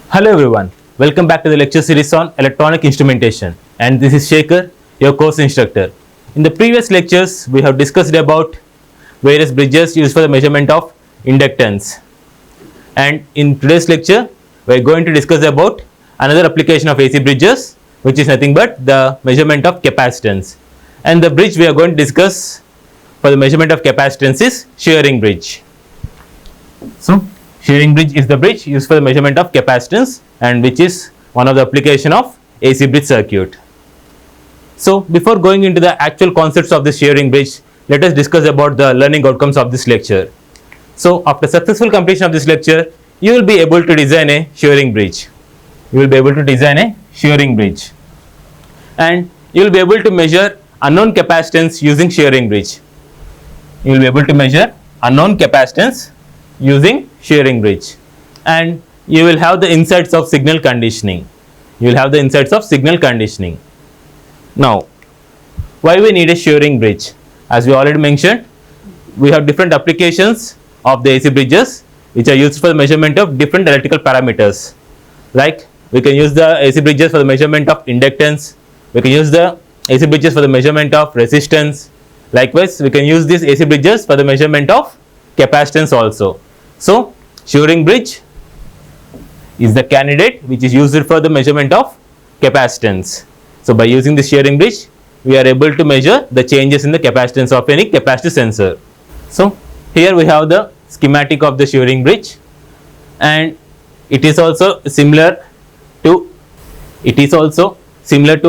Hello everyone, welcome back to the lecture series on electronic instrumentation, and this is Shekhar, your course instructor. In the previous lectures, we have discussed about various bridges used for the measurement of inductance, and in today's lecture, we are going to discuss about another application of AC bridges, which is nothing but the measurement of capacitance. And the bridge we are going to discuss for the measurement of capacitance is shearing bridge. So, shearing bridge is the bridge used for the measurement of capacitance, and which is one of the application of AC bridge circuit. So, before going into the actual concepts of the shearing bridge, let us discuss about the learning outcomes of this lecture. So, after successful completion of this lecture, you will be able to design a shearing bridge. You will be able to design a shearing bridge, and you will be able to measure unknown capacitance using shearing bridge. You will be able to measure unknown capacitance using shearing bridge, and you will have the insights of signal conditioning. You will have the insights of signal conditioning. Now, why we need a shearing bridge? As we already mentioned, we have different applications of the AC bridges which are used for the measurement of different electrical parameters. Like, we can use the AC bridges for the measurement of inductance. We can use the AC bridges for the measurement of resistance. Likewise, we can use these AC bridges for the measurement of capacitance also. So, shearing bridge is the candidate which is used for the measurement of capacitance. So, by using the shearing bridge, we are able to measure the changes in the capacitance of any capacitive sensor. So, here we have the schematic of the shearing bridge, and it is also similar to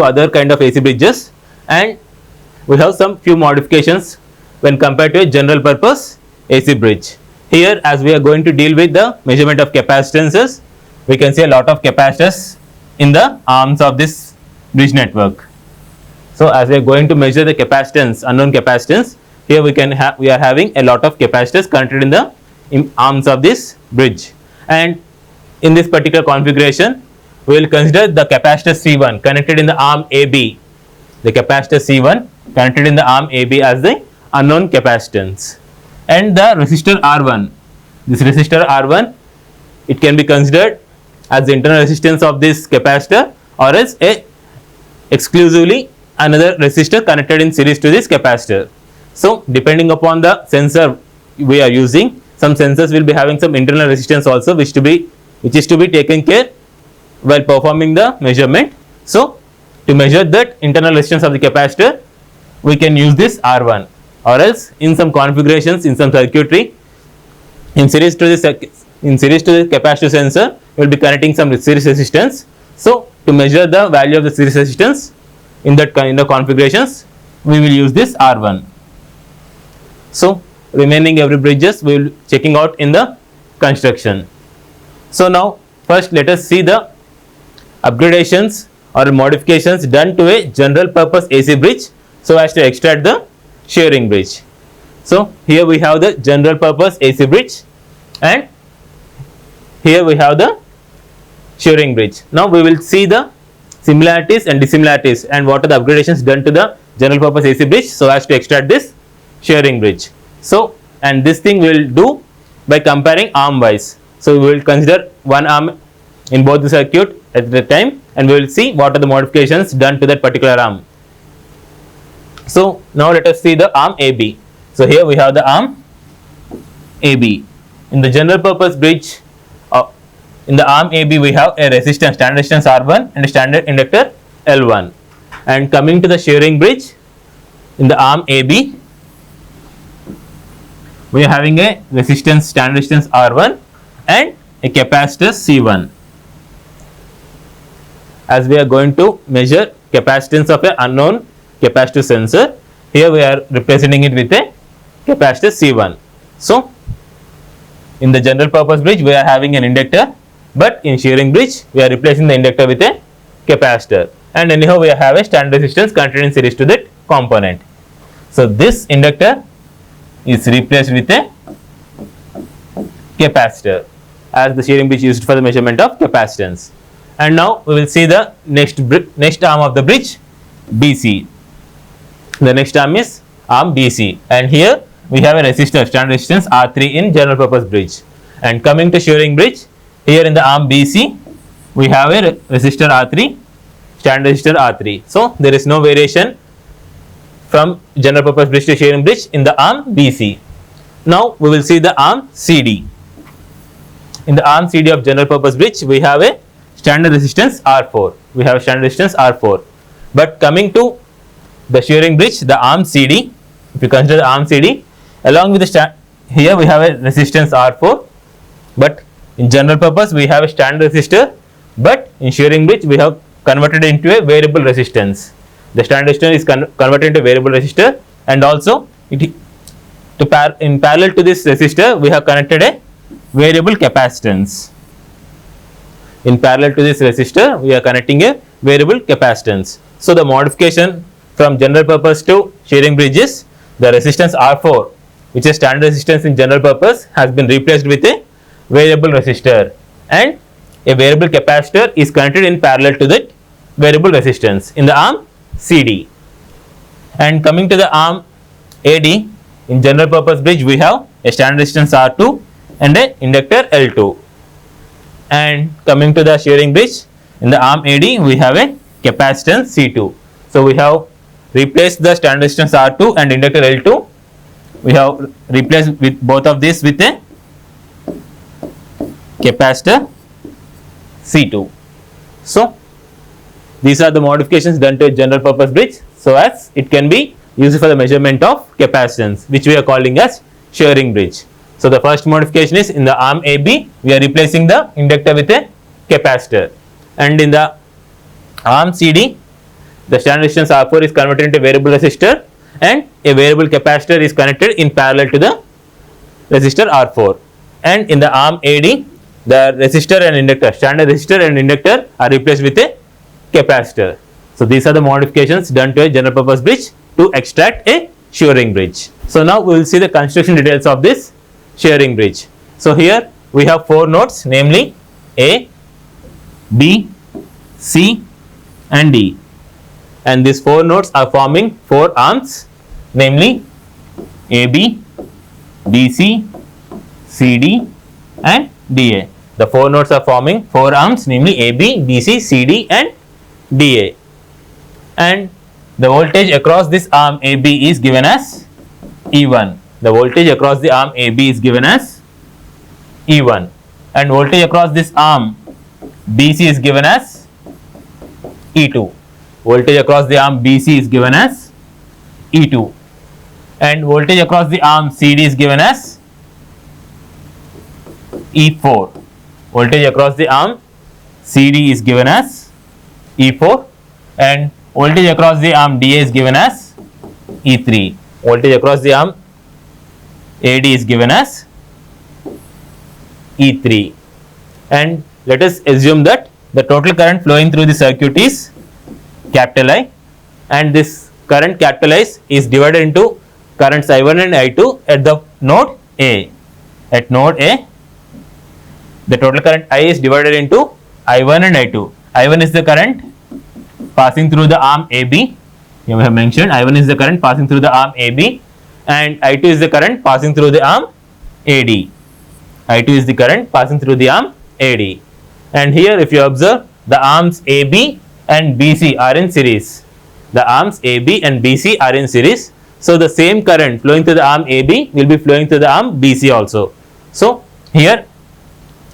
other kind of AC bridges, and we have some few modifications when compared to a general purpose AC bridge. Here, as we are going to deal with the measurement of capacitances, we can see a lot of capacitors in the arms of this bridge network. So, as we are going to measure the capacitance, unknown capacitance, here we are having a lot of capacitors connected in the arms of this bridge. And in this particular configuration, we will consider the capacitor C1 connected in the arm AB. The capacitor C1 connected in the arm AB as the unknown capacitance, and the resistor R1. This resistor R1, it can be considered as the internal resistance of this capacitor, or as exclusively another resistor connected in series to this capacitor. So, depending upon the sensor we are using, some sensors will be having some internal resistance also, which is to be taken care while performing the measurement. So, to measure that internal resistance of the capacitor, we can use this R1, or else in some configurations, in some circuitry, in series to the capacitor sensor, we will be connecting some series resistance. So, to measure the value of the series resistance in that kind of configurations, we will use this R1. So, remaining every bridges we will checking out in the construction. So, now first let us see the upgradations or modifications done to a general purpose AC bridge so as to extract the shearing bridge. So, here we have the general purpose AC bridge, and here we have the shearing bridge. Now, we will see the similarities and dissimilarities and what are the upgradations done to the general purpose AC bridge so as to extract this shearing bridge. So, and this thing we will do by comparing arm wise. So, we will consider one arm in both the circuit at the time, and we will see what are the modifications done to that particular arm. So, now let us see the arm AB. So, here we have the arm AB. In the general purpose bridge, in the arm AB we have a resistance, standard resistance R1 and a standard inductor L1. And coming to the shearing bridge, in the arm AB, we are having a resistance, standard resistance R1 and a capacitor C1. As we are going to measure capacitance of an unknown capacitive sensor, here we are representing it with a capacitor C1. So, in the general purpose bridge we are having an inductor, but in shearing bridge we are replacing the inductor with a capacitor, and anyhow we have a standard resistance connected in series to that component. So, this inductor is replaced with a capacitor as the shearing bridge used for the measurement of capacitance. And now we will see the next arm of the bridge, BC. The next arm is arm BC, and here we have a resistor, standard resistance R3 in general purpose bridge. And coming to shearing bridge, here in the arm BC we have a resistor R3, standard resistor R3. So there is no variation from general purpose bridge to shearing bridge in the arm BC. Now we will see the arm CD. In the arm CD of general purpose bridge, we have a standard resistance R4. We have standard resistance R4. But coming to the shearing bridge, the arm CD, if you consider the arm CD, along with the here we have a resistance R4. But in general purpose, we have a standard resistor. But in shearing bridge, we have converted into a variable resistance. The standard resistance is converted into variable resistor, and also in parallel to this resistor, we have connected a variable capacitance. In parallel to this resistor, we are connecting a variable capacitance. So the modification from general purpose to shearing bridge is the resistance R4, which is standard resistance in general purpose, has been replaced with a variable resistor, and a variable capacitor is connected in parallel to that variable resistance in the arm CD. And coming to the arm AD, in general purpose bridge, we have a standard resistance R2 and an inductor L2. And coming to the shearing bridge, in the arm AD, we have a capacitance C2. So we have replaced the standard resistance R2 and inductor L2. We have replaced with both of these with a capacitor C2. So these are the modifications done to a general purpose bridge so as it can be used for the measurement of capacitance, which we are calling as shearing bridge. So the first modification is in the arm AB, we are replacing the inductor with a capacitor, and in the arm CD, the standard resistance R4 is converted into a variable resistor, and a variable capacitor is connected in parallel to the resistor R4. And in the arm AD, the resistor and inductor, standard resistor and inductor are replaced with a capacitor. So these are the modifications done to a general purpose bridge to extract a shearing bridge. So now we will see the construction details of this shearing bridge. So here we have 4 nodes, namely A, B, C and D, and these 4 nodes are forming 4 arms, namely AB, BC, CD and DA. The 4 nodes are forming 4 arms, namely AB, BC, CD and DA, and the voltage across this arm AB is given as E1. The voltage across the arm AB is given as E1, and voltage across this arm BC is given as E2. Voltage across the arm BC is given as E2, and voltage across the arm CD is given as E4. Voltage across the arm CD is given as E4, and voltage across the arm DA is given as E3. Voltage across the arm AD is given as E3. And let us assume that the total current flowing through the circuit is capital I, and this current capital I is divided into currents I1 and I2 at the node A. At node A, the total current I is divided into I1 and I2. I1 is the current passing through the arm AB. You have mentioned I1 is the current passing through the arm AB, and I2 is the current passing through the arm AD. I2 is the current passing through the arm AD. And here if you observe, the arms AB and BC are in series. The arms AB and BC are in series. So the same current flowing through the arm AB will be flowing through the arm BC also. So here,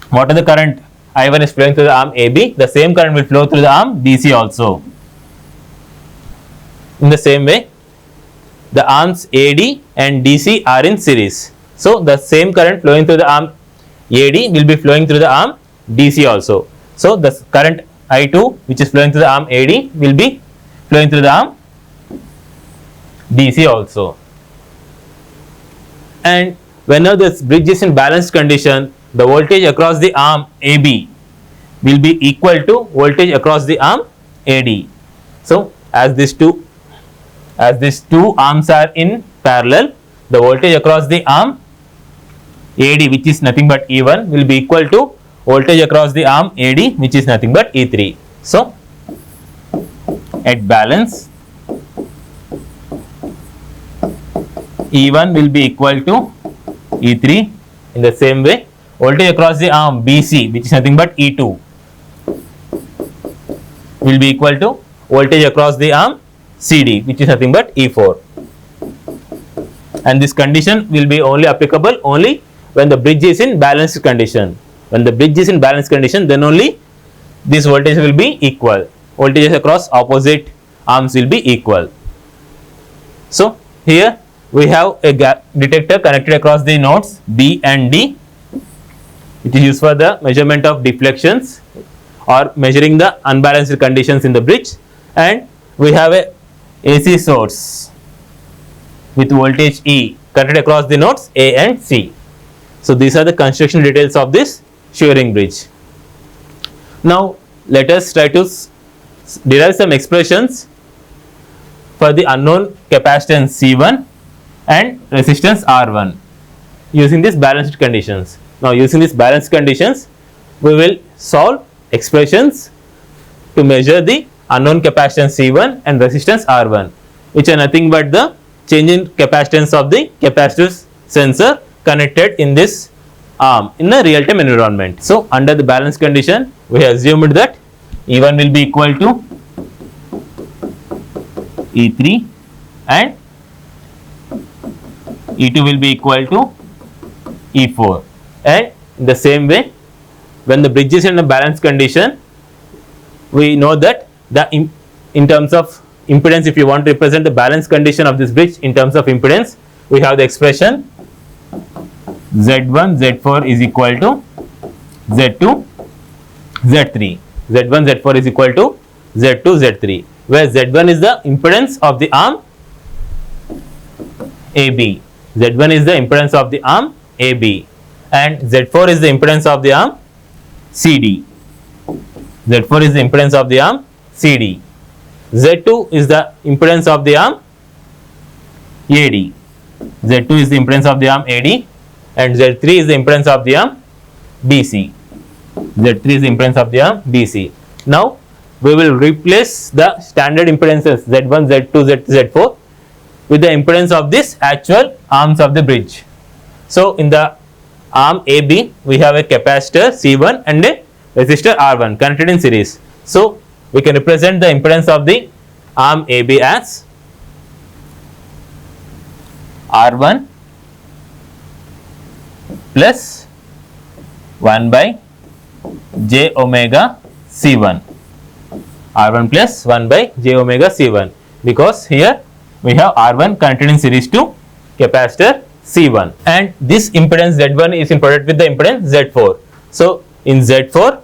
what is the current I1 is flowing through the arm AB, the same current will flow through the arm BC also. In the same way, the arms AD and DC are in series. So the same current flowing through the arm AD will be flowing through the arm DC also. So the current I2 which is flowing through the arm AD will be flowing through the arm DC also. And whenever this bridge is in balanced condition, the voltage across the arm AB will be equal to voltage across the arm AD. So as these two arms are in parallel, the voltage across the arm AD, which is nothing but E1, will be equal to voltage across the arm AD, which is nothing but E3. So at balance, E1 will be equal to E3. In the same way, voltage across the arm BC, which is nothing but E2, will be equal to voltage across the arm CD, which is nothing but E4. And this condition will be only applicable only when the bridge is in balanced condition. When the bridge is in balanced condition, then only this voltage will be equal. Voltages across opposite arms will be equal. So here we have a detector connected across the nodes B and D, which is used for the measurement of deflections or measuring the unbalanced conditions in the bridge, and we have a AC source with voltage E connected across the nodes A and C. So these are the construction details of this shearing bridge. Now let us try to derive some expressions for the unknown capacitance C1 and resistance R1 using these balanced conditions. Now using these balanced conditions, we will solve expressions to measure the unknown capacitance C1 and resistance R1, which are nothing but the change in capacitance of the capacitive sensor connected in this arm in a real time environment. So under the balance condition, we have assumed that E1 will be equal to E3 and E2 will be equal to E4, and in the same way, when the bridge is in a balanced condition, we know that in terms of impedance, if you want to represent the balanced condition of this bridge in terms of impedance, we have the expression Z1 Z4 is equal to Z2 Z3. Z1 Z4 is equal to Z2 Z3, where Z1 is the impedance of the arm AB. Z1 is the impedance of the arm AB, and Z4 is the impedance of the arm CD. Z4 is the impedance of the arm CD. Z2 is the impedance of the arm AD. Z2 is the impedance of the arm AD, and Z3 is the impedance of the arm BC. Z3 is the impedance of the arm BC. Now we will replace the standard impedances Z1, Z2, Z3, Z4 with the impedance of this actual arms of the bridge. So in the arm AB, we have a capacitor C1 and a resistor R1 connected in series. So we can represent the impedance of the arm AB as R1 plus 1 by j omega C1. R1 plus 1 by j omega C1, because here we have R1 connected in series to capacitor C1, and this impedance Z1 is in product with the impedance Z4. So in Z4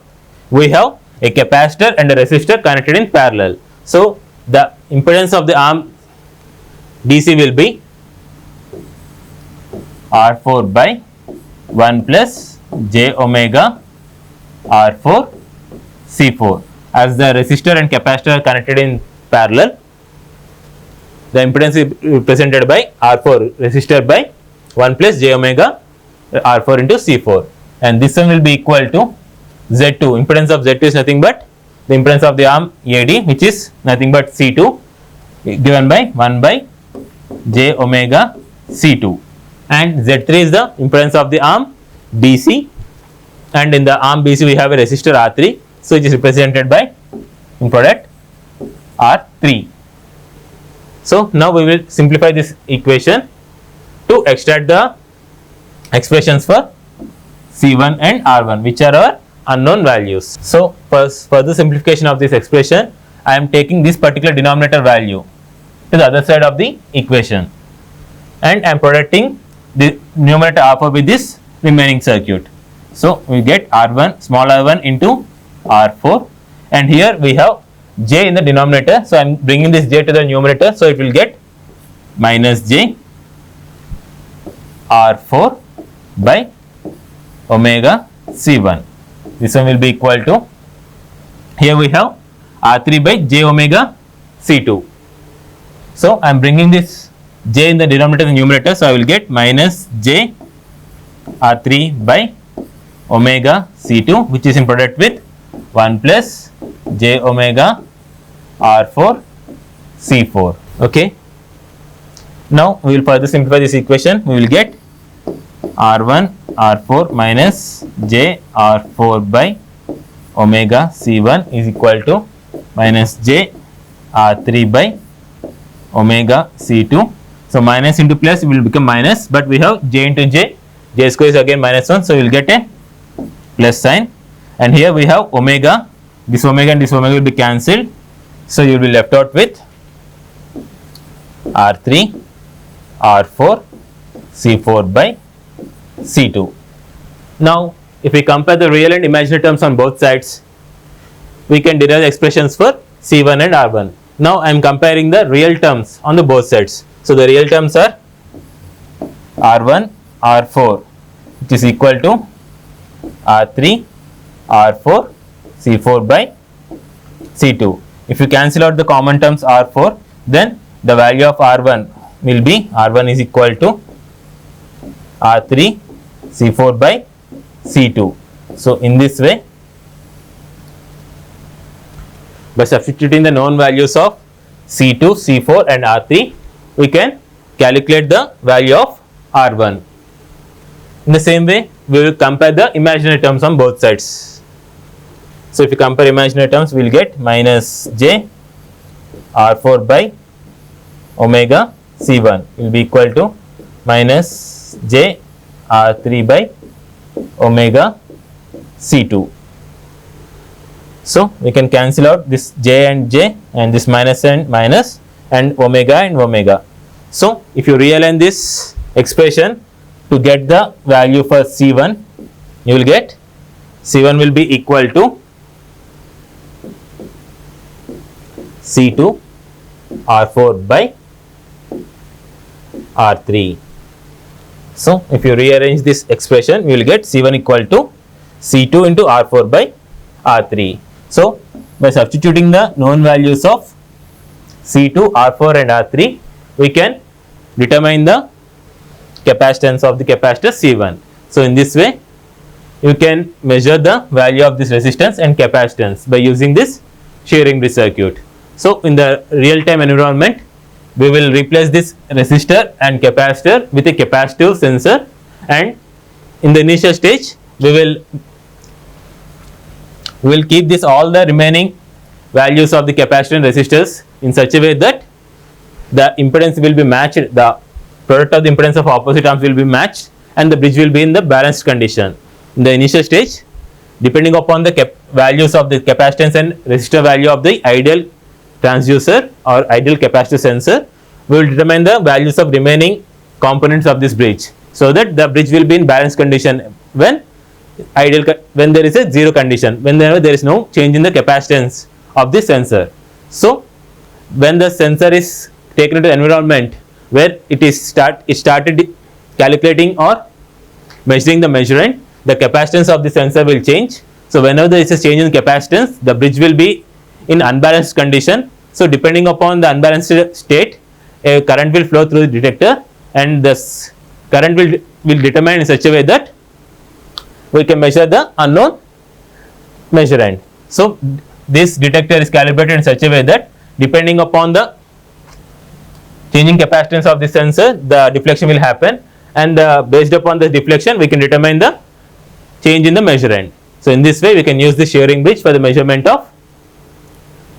we have a capacitor and a resistor connected in parallel. So the impedance of the arm DC will be R4 by 1 plus j omega R4 C4. As the resistor and capacitor are connected in parallel, the impedance is represented by R4 resistor by 1 plus j omega R4 into C4, and this one will be equal to Z2. Impedance of Z2 is nothing but the impedance of the arm AD, which is nothing but C2, given by 1 by j omega C2, and Z3 is the impedance of the arm BC, and in the arm BC we have a resistor R3, so it is represented by in product R3. So now we will simplify this equation to extract the expressions for C1 and R1, which are our unknown values. So for further simplification of this expression, I am taking this particular denominator value to the other side of the equation, and I am producting the numerator R4 with this remaining circuit. So we get R1 small r1 into R4, and here we have j in the denominator, so I am bringing this j to the numerator, so it will get minus j R4 by omega C1. This one will be equal to, here we have R3 by j omega C2. So I am bringing this j in the denominator and numerator, so I will get minus j R3 by omega C2, which is in product with 1 plus j omega R4 C4. Okay. Now we will further simplify this equation. We will get R1 R4 minus J R4 by omega C1 is equal to minus J R3 by omega C2. So minus into plus will become minus, but we have J into J. J square is again minus 1, so we will get a plus sign. And here we have omega. This omega and this omega will be cancelled. So you will be left out with R3 R4 C4 by C2. Now if we compare the real and imaginary terms on both sides, we can derive expressions for C1 and R1. Now I am comparing the real terms on the both sides. So the real terms are R1 R4, which is equal to R3 R4 C4 by C2. If you cancel out the common terms R4, then the value of R1 will be R1 is equal to R3 C4 by C2. So in this way, by substituting the known values of C2, C4 and R3, we can calculate the value of R1. In the same way, we will compare the imaginary terms on both sides. So if you compare imaginary terms, we will get minus J R4 by omega C1 will be equal to minus J R3 by omega C2. So we can cancel out this J and J and this minus and minus and omega. So if you realign this expression to get the value for C1, you will get C1 will be equal to C2 R4 by R3. So if you rearrange this expression, we will get C1 equal to C2 into R4 by R3. So by substituting the known values of C2, R4 and R3, we can determine the capacitance of the capacitor C1. So in this way, you can measure the value of this resistance and capacitance by using this shearing bridge circuit. So in the real time environment, we will replace this resistor and capacitor with a capacitive sensor, and in the initial stage we will keep this all the remaining values of the capacitor and resistors in such a way that the impedance will be matched, the product of the impedance of opposite arms will be matched, and the bridge will be in the balanced condition. In the initial stage, depending upon the values of the capacitance and resistor value of the ideal transducer or ideal capacitor sensor, we will determine the values of remaining components of this bridge, so that the bridge will be in balanced condition when there is a zero condition, whenever there is no change in the capacitance of the sensor. So when the sensor is taken into the environment where it started calculating or measuring the measurement, the capacitance of the sensor will change. So whenever there is a change in capacitance, the bridge will be in unbalanced condition. So depending upon the unbalanced state, a current will flow through the detector, and this current will determine in such a way that we can measure the unknown measurement. So this detector is calibrated in such a way that depending upon the changing capacitance of the sensor, the deflection will happen, and based upon the deflection we can determine the change in the measurement. So in this way we can use the shearing bridge for the measurement of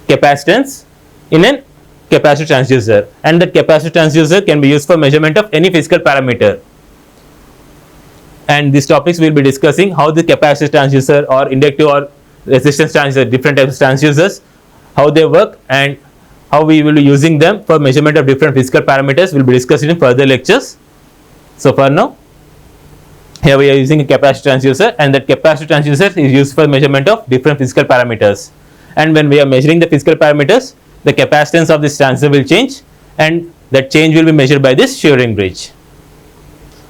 capacitance in a capacitor transducer, and that capacitor transducer can be used for measurement of any physical parameter. And these topics we will be discussing how the capacitor transducer or inductive or resistance transducer, different types of transducers, how they work and how we will be using them for measurement of different physical parameters will be discussed in further lectures. So for now, here we are using a capacitor transducer, and that capacitor transducer is used for measurement of different physical parameters. And when we are measuring the physical parameters, the capacitance of this transducer will change, and that change will be measured by this shearing bridge.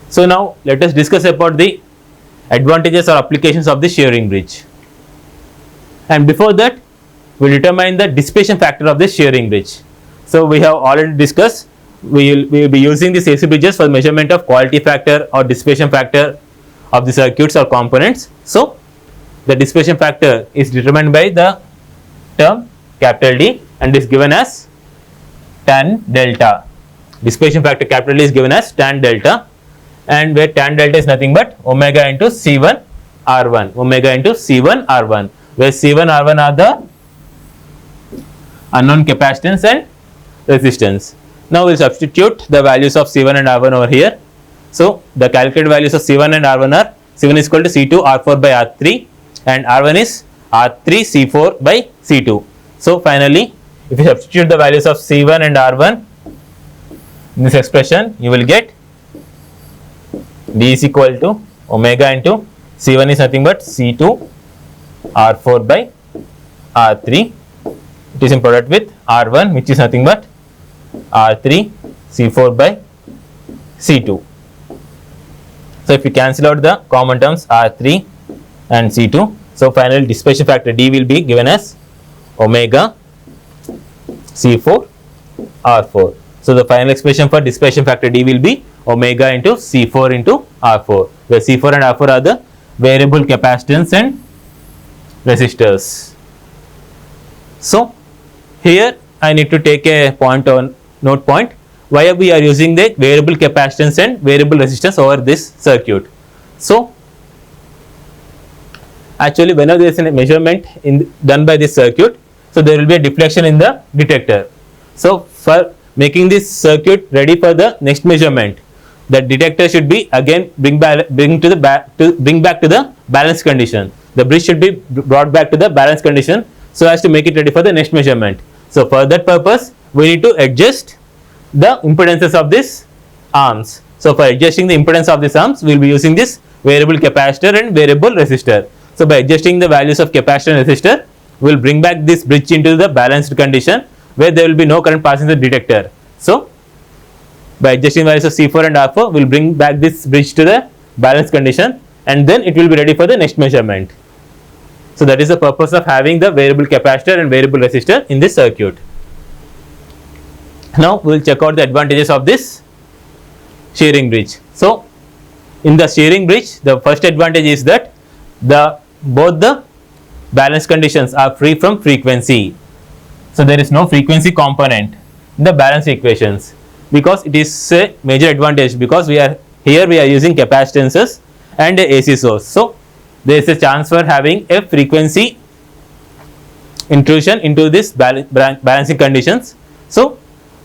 So now let us discuss about the advantages or applications of the shearing bridge. And before that, we will determine the dissipation factor of the shearing bridge. So we have already discussed, we will be using these AC bridges for measurement of quality factor or dissipation factor of the circuits or components. So the dissipation factor is determined by the term capital D and is given as tan delta. Dissipation factor capital D is given as tan delta, and where tan delta is nothing but omega into C1 R1, omega into C1 R1, where C1 R1 are the unknown capacitance and resistance. Now we'll substitute the values of C1 and R1 over here. So the calculated values of C1 and R1 are C1 is equal to C2 R4 by R3 and R1 is R3 C4 by C2. So finally, if you substitute the values of C1 and R1 in this expression, you will get D is equal to omega into C1 is nothing but C2 R4 by R3. It is in product with R1, which is nothing but R3 C4 by C2. So if you cancel out the common terms R3 and C2, so finally dissipation factor D will be given as omega C4 R4. So the final expression for dissipation factor D will be omega into C4 into R4, where C4 and R4 are the variable capacitance and resistors. So here I need to take a point on note point why we are using the variable capacitance and variable resistance over this circuit. So actually whenever there is a measurement done by this circuit, so there will be a deflection in the detector. So for making this circuit ready for the next measurement, the detector should be again bring back to the balance condition. The bridge should be brought back to the balance condition so as to make it ready for the next measurement. So for that purpose, we need to adjust the impedances of these arms. So for adjusting the impedance of these arms, we will be using this variable capacitor and variable resistor. So by adjusting the values of capacitor and resistor, we will bring back this bridge into the balanced condition where there will be no current passing the detector. So by adjusting values of C4 and R4, we will bring back this bridge to the balanced condition, and then it will be ready for the next measurement. So that is the purpose of having the variable capacitor and variable resistor in this circuit. Now we will check out the advantages of this shearing bridge. So in the shearing bridge, the first advantage is that both the balance conditions are free from frequency. So there is no frequency component in the balance equations, because it is a major advantage, because we are using capacitances and a AC source. So there is a chance for having a frequency intrusion into this balancing conditions. So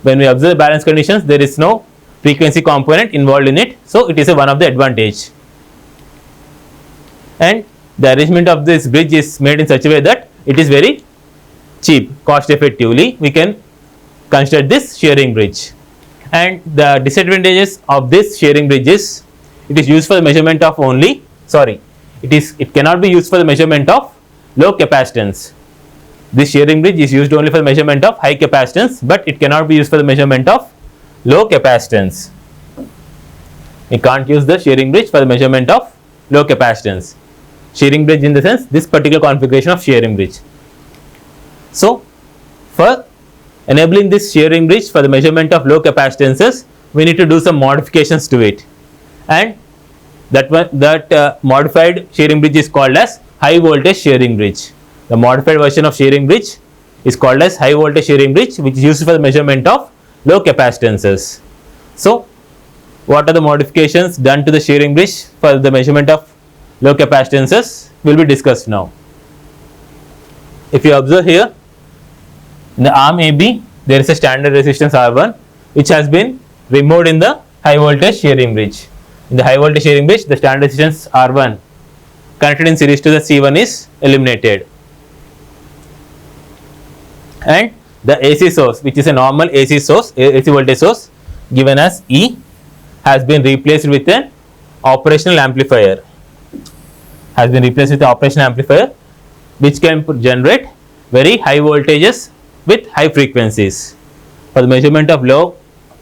when we observe balance conditions, there is no frequency component involved in it. So it is one of the advantage. And the arrangement of this bridge is made in such a way that it is very cheap, cost effectively. We can consider this shearing bridge. And the disadvantages of this shearing bridge is it is used for the measurement of it cannot be used for the measurement of low capacitance. This shearing bridge is used only for the measurement of high capacitance, but it cannot be used for the measurement of low capacitance. We can't use the shearing bridge for the measurement of low capacitance. Shearing bridge in the sense this particular configuration of shearing bridge. So for enabling this shearing bridge for the measurement of low capacitances, we need to do some modifications to it, and that modified shearing bridge is called as high voltage shearing bridge. The modified version of shearing bridge is called as high voltage shearing bridge, which is used for the measurement of low capacitances. So what are the modifications done to the shearing bridge for the measurement of low capacitances will be discussed now. If you observe here, in the arm AB, there is a standard resistance R1 which has been removed in the high voltage shearing bridge. In the high voltage shearing bridge, the standard resistance R1 connected in series to the C1 is eliminated, and the AC source, which is a normal AC voltage source given as E, has been replaced with an operational amplifier. Which can generate very high voltages with high frequencies. For the measurement of low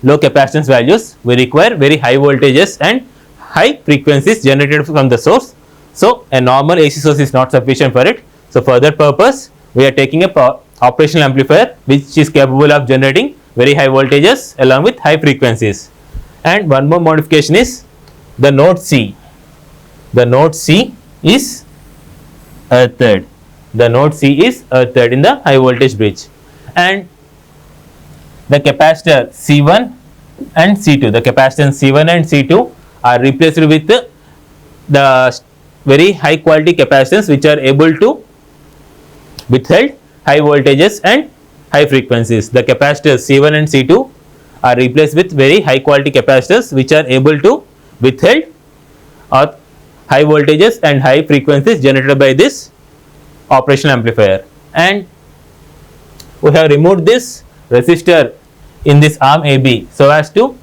capacitance values, we require very high voltages and high frequencies generated from the source. So a normal AC source is not sufficient for it. So for that purpose, we are taking a operational amplifier which is capable of generating very high voltages along with high frequencies. And one more modification is the node C. The node C is earthed. The node C is earthed in the high voltage bridge, and the capacitor C1 and C2. The capacitance C1 and C2 are replaced with the very high quality capacitance which are able to withhold high voltages and high frequencies. The capacitors C1 and C2 are replaced with very high quality capacitors which are able to withhold or high voltages and high frequencies generated by this operational amplifier. And we have removed this resistor in this arm AB so as to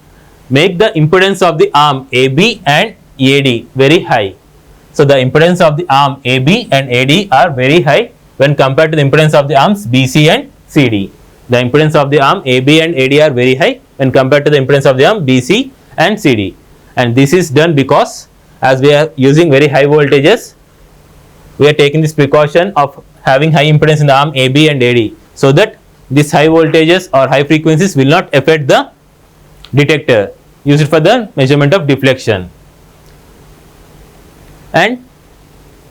make the impedance of the arm AB and AD very high. So the impedance of the arm AB and AD are very high when compared to the impedance of the arms BC and CD. The impedance of the arm AB and AD are very high when compared to the impedance of the arm BC and CD. And this is done because as we are using very high voltages, we are taking this precaution of having high impedance in the arm AB and AD so that these high voltages or high frequencies will not affect the detector used for the measurement of deflection. And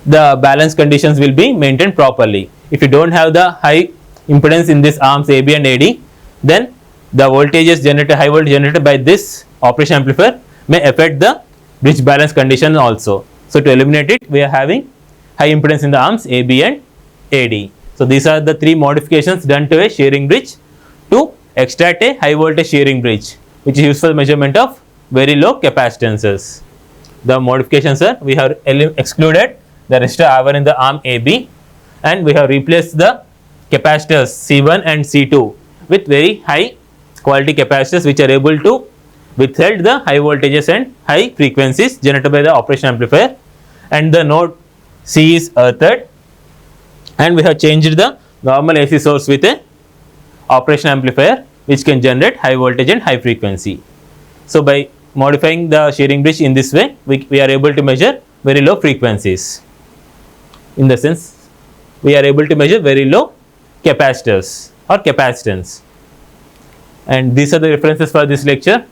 the balance conditions will be maintained properly. If you don't have the high impedance in this arms AB and AD, then the voltages generated, high voltage generated by this operation amplifier may affect the bridge balance condition also. So to eliminate it, we are having high impedance in the arms AB and AD. So these are the three modifications done to a shearing bridge to extract a high voltage shearing bridge, which is used for the measurement of very low capacitances. The modifications are, we have excluded the resistor R1 in the arm AB and we have replaced the capacitors C1 and C2 with very high quality capacitors which are able to withhold the high voltages and high frequencies generated by the operation amplifier. And the node C is earthed, and we have changed the normal AC source with a operation amplifier which can generate high voltage and high frequency. So by modifying the shearing bridge in this way, we are able to measure very low frequencies. In the sense, we are able to measure very low capacitors or capacitance. And these are the references for this lecture.